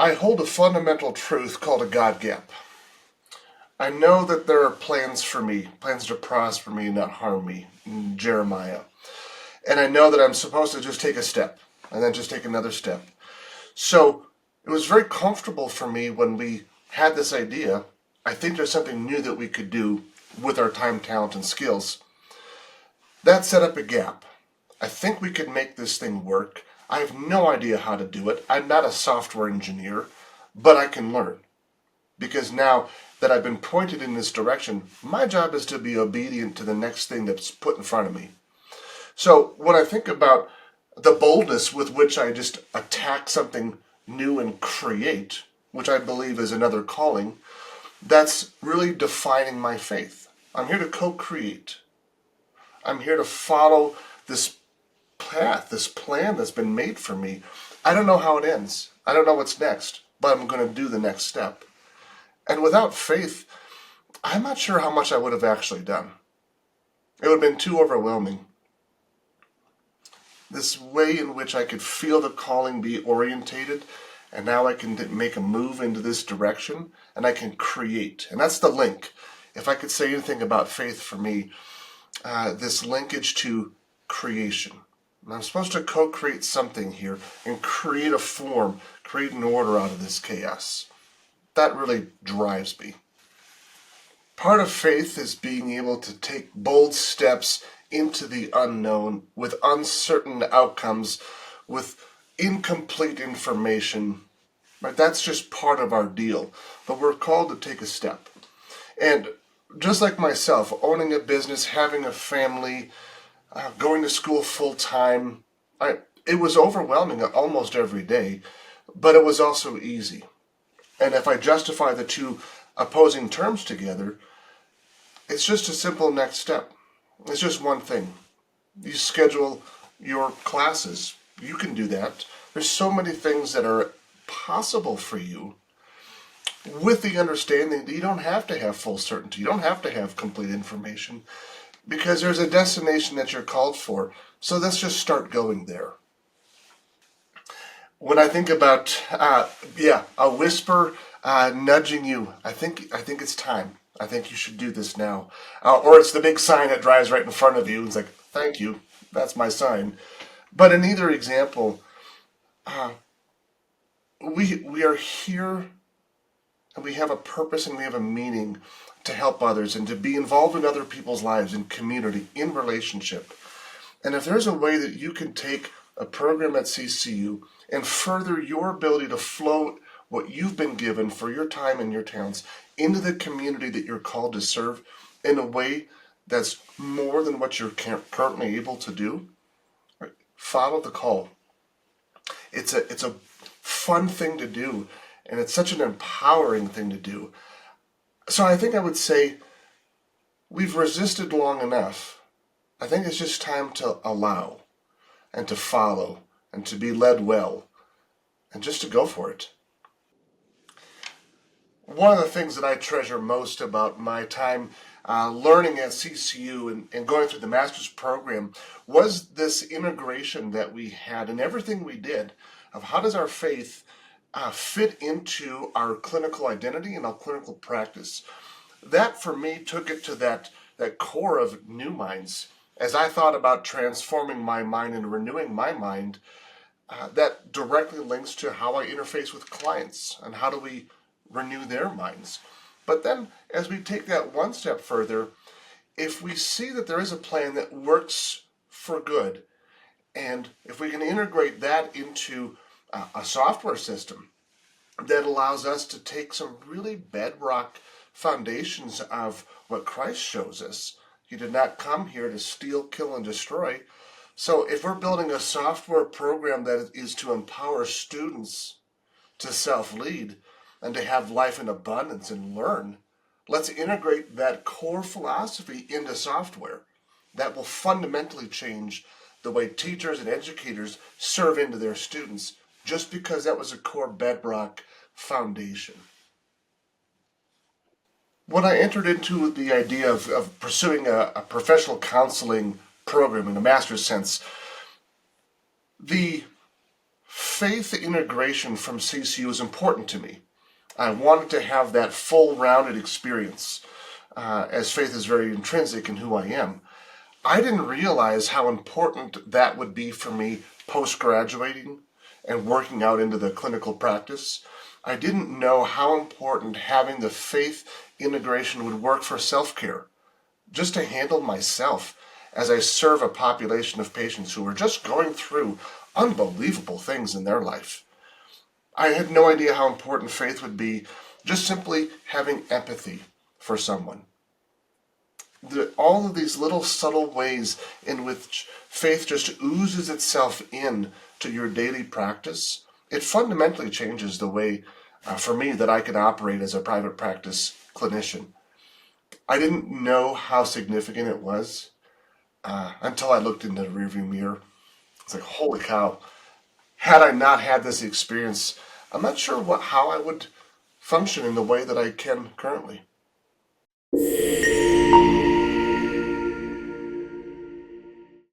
I hold a fundamental truth called a God gap. I know that there are plans for me, plans to prosper me and not harm me, in Jeremiah. And I know that I'm supposed to just take a step and then just take another step. So it was very comfortable for me when we had this idea. I think there's something new that we could do with our time, talent, and skills. That set up a gap. I think we could make this thing work. I have no idea how to do it. I'm not a software engineer, but I can learn. Because now that I've been pointed in this direction, my job is to be obedient to the next thing that's put in front of me. So when I think about the boldness with which I just attack something new and create, which I believe is another calling, that's really defining my faith. I'm here to co-create. I'm here to follow this path, this plan that's been made for me. I don't know how it ends. I don't know what's next, but I'm going to do the next step. And without faith, I'm not sure how much I would have actually done. It would have been too overwhelming. This way in which I could feel the calling be orientated, and now I can make a move into this direction, and I can create. And that's the link. If I could say anything about faith for me, this linkage to creation. And I'm supposed to co-create something here and create a form, create an order out of this chaos. That really drives me. Part of faith is being able to take bold steps into the unknown with uncertain outcomes, with incomplete information. Right? That's just part of our deal. But we're called to take a step. And just like myself, owning a business, having a family, going to school full time, it was overwhelming almost every day, but it was also easy. And if I justify the two opposing terms together, it's just a simple next step. It's just one thing. You schedule your classes. You can do that. There's so many things that are possible for you with the understanding that you don't have to have full certainty. You don't have to have complete information because there's a destination that you're called for. So let's just start going there. When I think about, a whisper nudging you, I think it's time. I think you should do this now. Or it's the big sign that drives right in front of you. It's like, thank you, that's my sign. But in either example, we are here and we have a purpose and we have a meaning to help others and to be involved in other people's lives, in community, in relationship. And if there's a way that you can take a program at CCU and further your ability to float what you've been given for your time and your talents into the community that you're called to serve in a way that's more than what you're currently able to do, follow the call. It's a fun thing to do, and it's such an empowering thing to do. So I think I would say we've resisted long enough. I think it's just time to allow and to follow and to be led well and just to go for it. One of the things that I treasure most about my time learning at CCU and going through the master's program was this integration that we had in everything we did of how does our faith fit into our clinical identity and our clinical practice. That for me took it to that core of new minds. As I thought about transforming my mind and renewing my mind, that directly links to how I interface with clients and how do we renew their minds. But then as we take that one step further, if we see that there is a plan that works for good, and if we can integrate that into a software system that allows us to take some really bedrock foundations of what Christ shows us. He did not come here to steal, kill, and destroy. So if we're building a software program that is to empower students to self-lead and to have life in abundance and learn, let's integrate that core philosophy into software. That will fundamentally change the way teachers and educators serve into their students, just because that was a core bedrock foundation. When I entered into the idea of pursuing a professional counseling program in a master's sense, the faith integration from CCU is important to me. I wanted to have that full rounded experience, as faith is very intrinsic in who I am. I didn't realize how important that would be for me post-graduating and working out into the clinical practice. I didn't know how important having the faith integration would work for self-care, just to handle myself as I serve a population of patients who are just going through unbelievable things in their life. I had no idea how important faith would be just simply having empathy for someone. All of these little subtle ways in which faith just oozes itself in to your daily practice, it fundamentally changes the way, for me, that I could operate as a private practice clinician. I didn't know how significant it was until I looked in the rearview mirror. It's like, holy cow, had I not had this experience, I'm not sure how I would function in the way that I can currently.